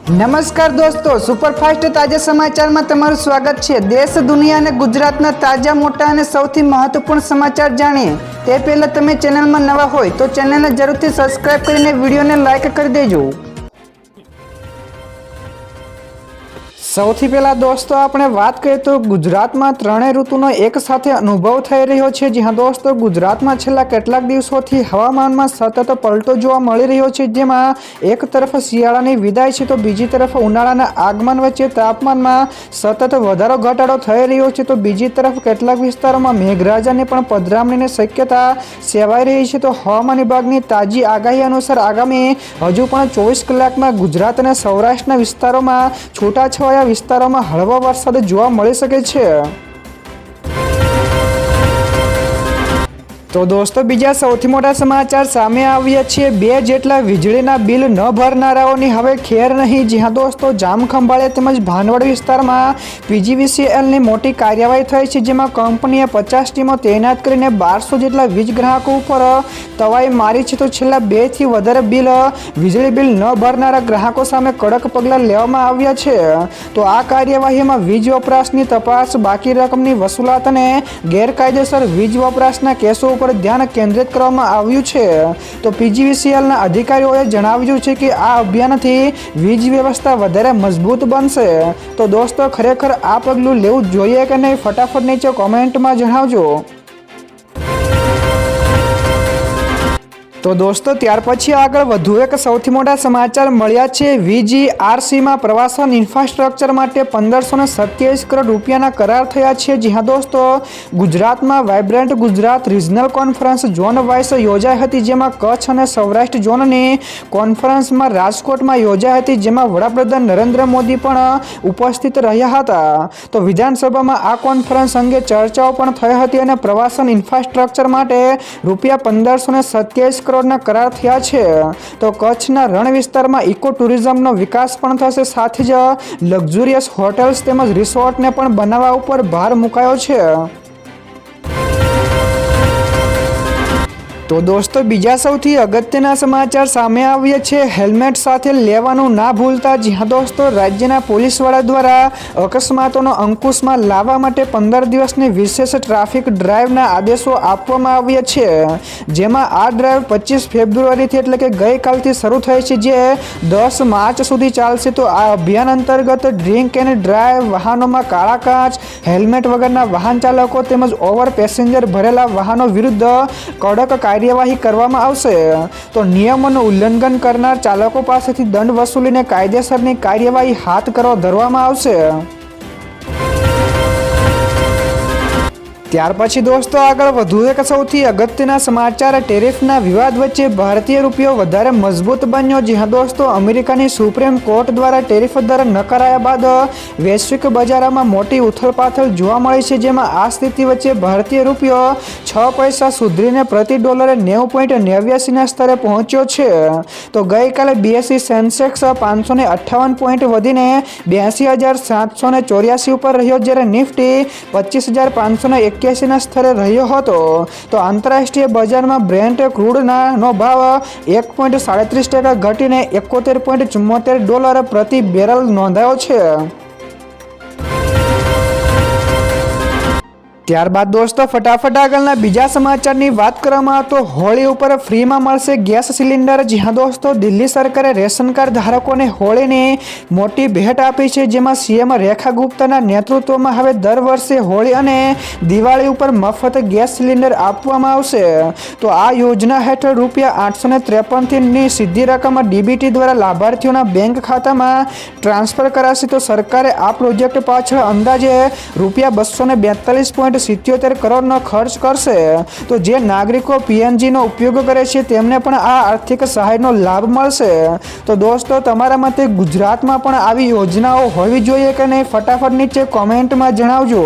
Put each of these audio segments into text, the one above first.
નમસ્કાર દોસ્તો, સુપરફાસ્ટ તાજા સમાચારમાં તમારું સ્વાગત છે। દેશ, દુનિયા અને ગુજરાતના તાજા, મોટા અને સૌથી મહત્વપૂર્ણ સમાચાર જાણીએ તે પહેલા તમે ચેનલમાં નવા હોય તો ચેનલને જરૂરથી સબસ્ક્રાઇબ કરીને વિડીયોને લાઇક કરી દેજો। સૌથી પહેલા દોસ્તો આપણે વાત કરીએ તો ગુજરાતમાં ત્રણેય ઋતુનો એક સાથે અનુભવ થઈ રહ્યો છે। જી હા દોસ્તો, ગુજરાતમાં છેલ્લા કેટલાક દિવસોથી હવામાનમાં સતત પલટો જોવા મળી રહ્યો છે, જેમાં એક તરફ શિયાળાની વિદાય છે તો બીજી તરફ ઉનાળાના આગમન વચ્ચે તાપમાનમાં સતત વધારો ઘટાડો થઈ રહ્યો છે, તો બીજી તરફ કેટલાક વિસ્તારોમાં મેઘરાજાની પણ પધરામણીની શક્યતા સેવાઈ રહી છે। તો હવામાન વિભાગની તાજી આગાહી અનુસાર આગામી હજુ પણ 24 કલાકમાં ગુજરાત અને સૌરાષ્ટ્રના વિસ્તારોમાં છૂટાછવાયા વિસ્તારોમાં હળવો વરસાદ જોવા મળી શકે છે। તો દોસ્તો, બીજા સૌથી મોટા સમાચાર સામે આવ્યા છે। 2 જેટલા વીજળીના બિલ ન ભરનારાઓની હવે ખેર નહીં। જી હા દોસ્તો, જામખંભાળિયા તેમજ ભાનવડ વિસ્તારમાં પીજીવીસીએલની મોટી કાર્યવાહી થઈ છે, જેમાં કંપનીએ 50 ટીમો તૈનાત કરીને 1200 જેટલા વીજ ગ્રાહકો ઉપર તવાઈ મારી છે। તો છેલ્લા 2 થી વધારે વીજળી બિલ ન ભરનારા ગ્રાહકો સામે કડક પગલાં લેવામાં આવ્યા છે। તો આ કાર્યવાહીમાં વીજ વપરાશની તપાસ, બાકી રકમની વસૂલાત અને ગેરકાયદેસર વીજ વપરાશના કેસો પર ધ્યાન કેન્દ્રિત કરવામાં આવ્યું છે। તો પીજીવીસીએલના અધિકારીઓએ જણાવ્યું છે કે આ અભિયાનથી વીજ વ્યવસ્થા વધારે મજબૂત બનશે। તો દોસ્તો, ખરેખર આ પગલું લેવું જોઈએ કે નહીં, ફટાફટ નીચે કોમેન્ટમાં જણાવજો। તો દોસ્તો, ત્યાર પછી આગળ વધુ એક સૌથી મોટા સમાચાર મળ્યા છે। વીજીઆરસીમાં પ્રવાસન ઇન્ફ્રાસ્ટ્રક્ચર માટે 1527 કરોડ રૂપિયાના કરાર થયા છે। જી હા દોસ્તો, ગુજરાતમાં vibrant Gujarat regional conference zone wise યોજાઈ હતી, જેમાં કચ્છ અને સૌરાષ્ટ્ર ઝોનની કોન્ફરન્સમાં રાજકોટમાં યોજાઈ હતી, જેમાં વડાપ્રધાન નરેન્દ્ર મોદી પણ ઉપસ્થિત રહ્યા હતા। તો વિધાનસભામાં આ કોન્ફરન્સ અંગે ચર્ચાઓ પણ થઈ હતી અને પ્રવાસન ઇન્ફ્રાસ્ટ્રક્ચર માટે રૂપિયા 1527 કરોડના કરાર થયા છે। તો કચ્છના રણ વિસ્તારમાં ઇકો ટુરિઝમનો વિકાસ પણ થશે, સાથે જ લક્ઝુરિયસ હોટેલ્સ તેમજ રિસોર્ટને પણ બનાવવા ઉપર ભાર મુકાયો છે। તો દોસ્તો, બીજા સૌથી અગત્યના સમાચાર સામે આવ્યા છે। હેલ્મેટ સાથે લેવાનું ના ભૂલતા। જી હા દોસ્તો, રાજ્યના પોલીસ વડા દ્વારા અકસ્માતોનો અંકુશમાં લાવવા માટે 15 દિવસની વિશેષ ટ્રાફિક ડ્રાઇવના આદેશો આપવામાં આવ્યા છે, જેમાં આ ડ્રાઇવ 25 ફેબ્રુઆરીથી એટલે કે ગઈકાલથી શરૂ થઈ છે, જે 10 માર્ચ સુધી ચાલશે। તો આ અભિયાન અંતર્ગત ડ્રિંક એન્ડ ડ્રાઇવ, વાહનોમાં કાળા કાચ, હેલ્મેટ વગરના વાહન ચાલકો તેમજ ઓવર પેસેન્જર ભરેલા વાહનો વિરુદ્ધ કડક કાર્યવાહી કરવામાં આવશે। તો નિયમોનું ઉલ્લંઘન કરનાર ચાલકો પાસેથી દંડ વસૂલીને કાયદેસરની કાર્યવાહી હાથ ધરવામાં આવશે। ત્યાર પછી દોસ્તો, આગળ વધુ એક સૌથી અગત્યના સમાચાર। ટેરિફના વિવાદ વચ્ચે ભારતીય રૂપિયો વધારે મજબૂત બન્યો। જી હા દોસ્તો, અમેરિકાની સુપ્રીમ કોર્ટ દ્વારા ટેરિફ દર નકારાયા બાદ વૈશ્વિક બજારોમાં મોટી ઉથલપાથલ જોવા મળી છે, જેમાં આ સ્થિતિ વચ્ચે ભારતીય રૂપિયો 6 પૈસા સુધરીને પ્રતિ ડોલરે 90.89ના સ્તરે પહોંચ્યો છે। તો ગઈકાલે BSE સેન્સેક્સ 558 પોઈન્ટ વધીને 82,784 ઉપર રહ્યો, જ્યારે નિફ્ટી 25,581 ના સ્તરે રહ્યો હતો। તો આંતરરાષ્ટ્રીય બજારમાં બ્રેન્ટ ક્રૂડનો ભાવ 1.37% ઘટીને $71.74 પ્રતિ બેરલ નોંધાયો છે। ત્યારબાદ દોસ્તો, ફટાફટ આગળના બીજા સમાચારની વાત કરવામાં તો હોળી ઉપર ફ્રીમાં મળશે ગેસ સિલિન્ડર। જી હા દોસ્તો, દિલ્હી સરકારે રેશન કાર્ડ ધારકોને હોળીની મોટી ભેટ આપી છે, જેમાં સીએમ રેખા ગુપ્તાના નેતૃત્વમાં હવે દર વર્ષે હોળી અને દિવાળી ઉપર મફત ગેસ સિલિન્ડર આપવામાં આવશે। તો આ યોજના હેઠળ રૂપિયા 853ની સીધી રકમ ડીબીટી દ્વારા લાભાર્થીઓના બેંક ખાતામાં ટ્રાન્સફર કરાશે। તો સરકારે આ પ્રોજેક્ટ પાછળ અંદાજે રૂપિયા 242.77 કરોડનો ખર્ચ કરશે। તો જે નાગરિકો પીએનજીનો ઉપયોગ કરે છે તેમને પણ આ આર્થિક સહાયનો લાભ મળશે। તો દોસ્તો, તમારા મતે ગુજરાતમાં પણ આવી યોજનાઓ હોવી જોઈએ કે નહીં, ફટાફટ નીચે કોમેન્ટમાં જણાવજો।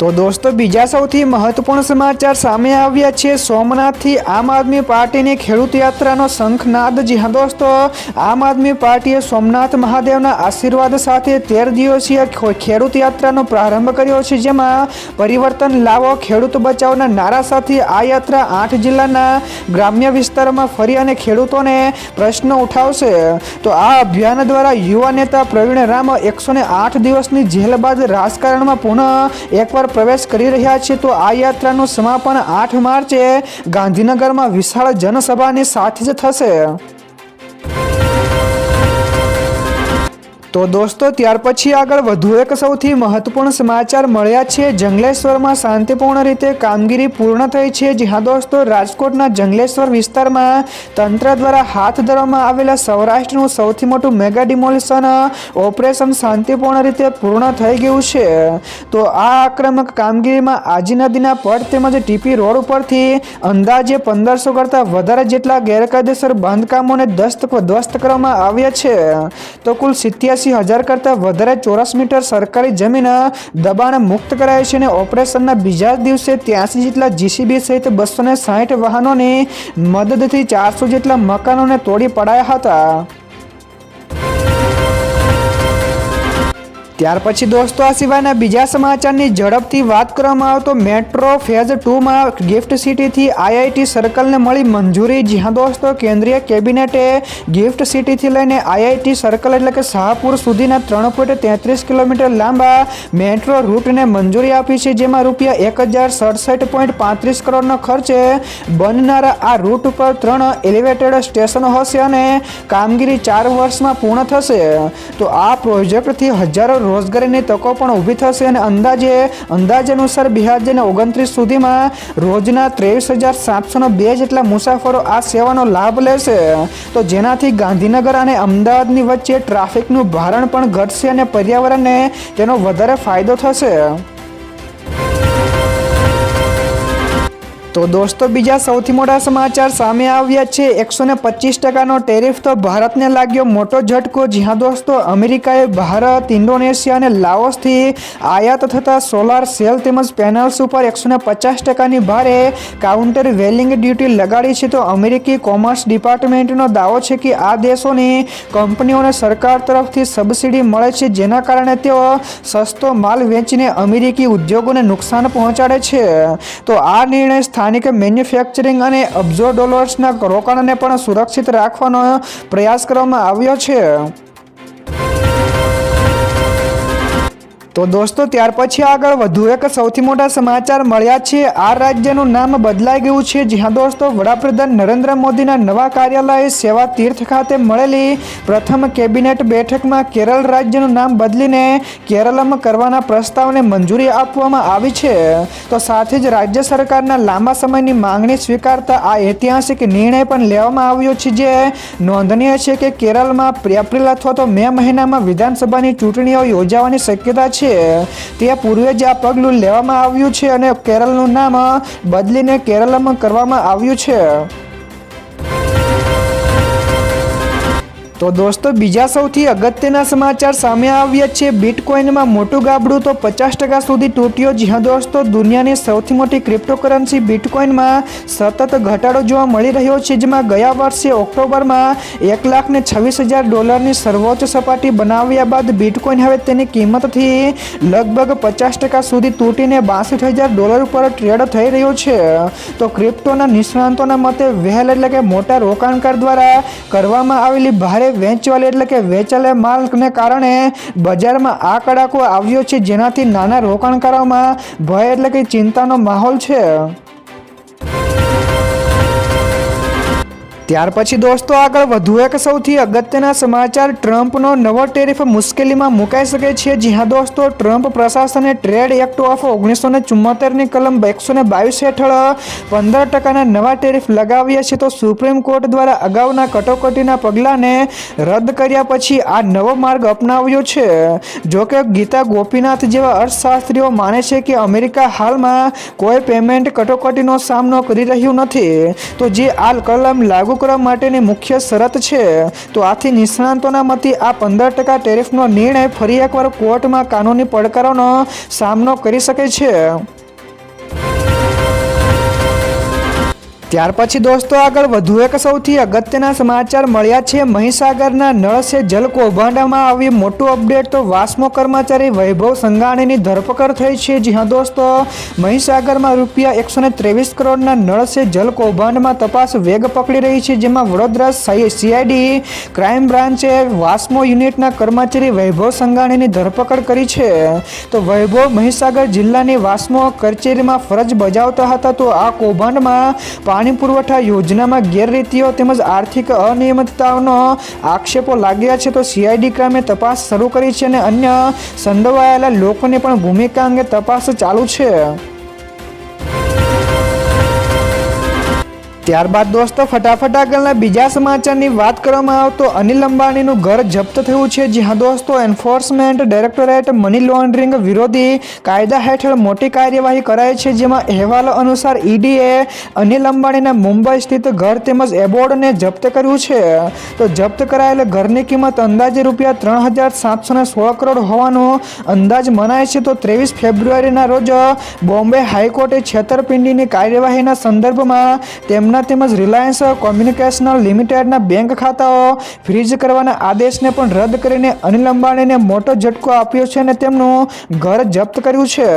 તો દોસ્તો બીજા સૌથી મહત્વપૂર્ણ સમાચાર સામે આવ્યા છે સોમનાથથી આમ આદમી પાર્ટીની ખેડૂત યાત્રાનો શંખનાદ। જી હા દોસ્તો, આમ આદમી પાર્ટીએ સોમનાથ મહાદેવના આશીર્વાદ સાથે 13 દિવસીય ખેડૂત યાત્રાનો પ્રારંભ કર્યો છે, જેમાં પરિવર્તન લાવો ખેડૂત બચાવના નારા સાથે આ યાત્રા 8 જિલ્લાના ગ્રામ્ય વિસ્તારોમાં ફરી અને ખેડૂતોને પ્રશ્નો ઉઠાવશે। તો આ અભિયાન દ્વારા યુવા નેતા પ્રવીણ રામ 108 દિવસની જેલ બાદ રાજકારણમાં પુનઃ એકવાર પ્રવેશ કરી રહ્યા છે। તો આ યાત્રાનું સમાપન 8 માર્ચે ગાંધીનગરમાં વિશાળ જનસભાની સાથે જ થશે। તો દોસ્તો ત્યાર પછી આગળ વધુ એક સૌથી મહત્વપૂર્ણ સમાચાર મળ્યા છે। જંગલેશ્વરમાં શાંતિપૂર્ણ રીતે કામગીરી પૂર્ણ થઈ છે। જી હા દોસ્તો, રાજકોટના જંગલેશ્વર વિસ્તારમાં તંત્ર દ્વારા હાથ ધરવામાં આવેલા સૌરાષ્ટ્રનું સૌથી મોટું મેગા ડિમોલિશન ઓપરેશન શાંતિપૂર્ણ રીતે પૂર્ણ થઈ ગયું છે। તો આ આક્રમક કામગીરીમાં આજી નદીના પટ તેમજ ટીપી રોડ ઉપરથી અંદાજે 1500 કરતાં વધારે જેટલા ગેરકાયદેસર બાંધકામોને ધ્વસ્ત કરવામાં આવ્યા છે। તો કુલ 87,000 કરતાં વધારે ચોરસ મીટર સરકારી જમીન દબાણ મુક્ત કરાય છે અને ઓપરેશનના બીજા દિવસે 83 જેટલા જીસીબી સહિત 260 વાહનોની મદદથી 400 જેટલા મકાનોને તોડી પડાયા હતા। ત્યાર પછી દોસ્તો આ સિવાયના બીજા સમાચારની ઝડપથી વાત કરવામાં આવે તો મેટ્રો ફેઝ 2માં ગિફ્ટ સિટીથી આઈઆઈટી સર્કલને મળી મંજૂરી। જી હા દોસ્તો, કેન્દ્રીય કેબિનેટે ગિફ્ટ સિટીથી લઈને આઈઆઈટી સર્કલ એટલે કે શાહપુર સુધીના 3.33 કિલોમીટર લાંબા મેટ્રો રૂટને મંજૂરી આપી છે, જેમાં ₹1067.35 કરોડનો ખર્ચે બનનારા આ રૂટ ઉપર 3 એલિવેટેડ સ્ટેશનો હશે અને કામગીરી 4 વર્ષમાં પૂર્ણ થશે। તો આ પ્રોજેક્ટથી હજારો રોજગારીની તકો પણ ઊભી થશે અને અંદાજ અનુસાર 2029 સુધીમાં રોજના 23,702 જેટલા મુસાફરો આ સેવાનો લાભ લેશે। તો જેનાથી ગાંધીનગર અને અમદાવાદની વચ્ચે ટ્રાફિકનું ભારણ પણ ઘટશે અને પર્યાવરણને તેનો વધારે ફાયદો થશે। તો દોસ્તો બીજા સૌથી મોટા સમાચાર સામે આવ્યા છે। 125% ટેરિફ તો ભારતને લાગ્યો મોટો ઝટકો। જી હા દોસ્તો, અમેરિકાએ ભારત, ઇન્ડોનેશિયા અને લાઓસથી આયાત થતા સોલાર સેલ તેમજ પેનલ્સ ઉપર 150%ની ભારે કાઉન્ટર વેલિંગ ડ્યુટી લગાડી છે। તો અમેરિકી કોમર્સ ડિપાર્ટમેન્ટનો દાવો છે કે આ દેશોની કંપનીઓને સરકાર તરફથી સબસિડી મળે છે, જેના કારણે તેઓ સસ્તો માલ વેચીને અમેરિકી ઉદ્યોગોને નુકસાન પહોંચાડે છે। તો આ નિર્ણય સ્થાનિક મેન્યુફેક્ચરિંગ અને અબજો ડોલર્સના રોકાણને પણ સુરક્ષિત રાખવાનો પ્રયાસ કરવામાં આવ્યો છે। તો દોસ્તો ત્યાર પછી આગળ વધુ એક સૌથી મોટા સમાચાર મળ્યા છે। આ રાજ્યનું નામ બદલાઈ ગયું છે। જી હા દોસ્તો, વડાપ્રધાન નરેન્દ્ર મોદીના નવા કાર્યાલય સેવા તીર્થ ખાતે મળેલી પ્રથમ કેબિનેટ બેઠકમાં કેરળ રાજ્યનું નામ બદલીને કેરલમ કરવાના પ્રસ્તાવને મંજૂરી આપવામાં આવી છે। તો સાથે જ રાજ્ય સરકારના લાંબા સમયની માંગણી સ્વીકારતા આ ઐતિહાસિક નિર્ણય પણ લેવામાં આવ્યો છે, જે નોંધનીય છે કે કેરળમાં એપ્રિલ અથવા તો મે મહિનામાં વિધાનસભાની ચૂંટણીઓ યોજાવાની શક્યતા છે। તે પૂર્વે જ આ પગલું લેવામાં આવ્યું છે અને કેરળનું નામ બદલીને કેરલમ કરવામાં આવ્યું છે। તો દોસ્તો બીજા સૌથી અગત્યના સમાચાર સામે આવ્યા છે। બિટકોઇનમાં મોટું ગાબડું તો 50% સુધી તૂટ્યો। જી હા દોસ્તો, દુનિયાની સૌથી મોટી ક્રિપ્ટોકરન્સી બિટકોઇનમાં સતત ઘટાડો જોવા મળી રહ્યો છે, જેમાં ગયા વર્ષે ઓક્ટોબરમાં $1,26,000ની સર્વોચ્ચ સપાટી બનાવ્યા બાદ બિટકોઇન હવે તેની કિંમતથી લગભગ 50% સુધી તૂટીને $62,000 ઉપર ટ્રેડ થઈ રહ્યો છે। તો ક્રિપ્ટોના નિષ્ણાંતોના મતે વહેલ એટલે કે મોટા રોકાણકાર દ્વારા કરવામાં આવેલી ભારે વેચાયેલા માલને કારણે બજારમાં આ કડાકો આવ્યો છે, જેનાથી નાના રોકાણકારોમાં ભય એટલે કે ચિંતાનો માહોલ છે। ત્યાર પછી દોસ્તો આગળ વધુ એક સૌથી અગત્યના સમાચાર, ટ્રમ્પનો નવો ટેરિફ મુશ્કેલીમાં મુકાઈ શકે છે। જી હા દોસ્તો, ટ્રમ્પ પ્રશાસને ટ્રેડ એક્ટ ઓફ 1974ની કલમ 122 હેઠળ 15%ના નવા ટેરિફ લગાવ્યા છે। તો સુપ્રીમ કોર્ટ દ્વારા અગાઉના કટોકટીના પગલાંને રદ કર્યા પછી આ નવો માર્ગ અપનાવ્યો છે। જોકે ગીતા ગોપીનાથ જેવા અર્થશાસ્ત્રીઓ માને છે કે અમેરિકા હાલમાં કોઈ પેમેન્ટ કટોકટીનો સામનો કરી રહ્યું નથી, તો જે આ કલમ લાગુ કરવા માટેની મુખ્ય શરત છે. તો આથી નિષ્ણાંતોના મતે આ 15% ટેરિફનો નિર્ણય ફરી એકવાર કોર્ટમાં કાનૂની પડકારોનો સામનો કરી શકે છે. ત્યાર પછી દોસ્તો આગળ વધુ એક સૌથી અગત્યના સમાચાર મળ્યા છે. મહીસાગરના નળ સે જલ કૌભાંડમાં આવી મોટું અપડેટ. તો વાસ્મો કર્મચારી વૈભવ સંઘાણીની ધરપકડ થઈ છે. જી હા દોસ્તો, મહીસાગરમાં રૂપિયા 123 કરોડના નળ સે જલ કૌભાંડમાં તપાસ વેગ પકડી રહી છે. જેમાં વડોદરા CID ક્રાઇમ બ્રાન્ચે વાસ્મો યુનિટના કર્મચારી વૈભવ સંઘાણીની ધરપકડ કરી છે. તો વૈભવ મહીસાગર જિલ્લાની વાસ્મો કચેરીમાં ફરજ બજાવતા હતા. તો આ કૌભાંડમાં પાણી પુરવઠા યોજનામાં ગેરરીતિઓ તેમજ આર્થિક અનિયમિતતાઓનો આક્ષેપો લાગ્યા છે. તો CID ક્રાઇમે તપાસ શરૂ કરી છે અને અન્ય સંડોવાયેલા લોકોની પણ ભૂમિકા અંગે તપાસ ચાલુ છે. ત્યારબાદ દોસ્તો ફટાફટ આગળના બીજા સમાચારની વાત કરવામાં આવે તો અનિલ અંબાણીનું ઘર જપ્ત થયું છે. જી હા દોસ્તો, એન્ફોર્સમેન્ટ ડાયરેક્ટોરેટ મની લોન્ડરિંગ વિરોધી કાયદા હેઠળ મોટી કાર્યવાહી કરાઈ છે. જેમાં અહેવાલો અનુસાર EDએ અનિલ અંબાણીના મુંબઈ સ્થિત ઘર તેમજ એબોર્ડને જપ્ત કર્યું છે. તો જપ્ત કરાયેલ ઘરની કિંમત અંદાજે રૂપિયા 3,716 કરોડ હોવાનો અંદાજ મનાય છે. તો 23 ફેબ્રુઆરીના રોજ બોમ્બે હાઈકોર્ટે છેતરપિંડીની કાર્યવાહીના સંદર્ભમાં તેમના તેમજ રિલાયન્સ કોમ્યુનિકેશન લિમિટેડના બેંક ખાતાઓ ફ્રીઝ કરવાના આદેશને પણ રદ કરીને અનિલ અંબાણીને મોટો ઝટકો આપ્યો છે અને તેમનું ઘર જપ્ત કર્યું છે.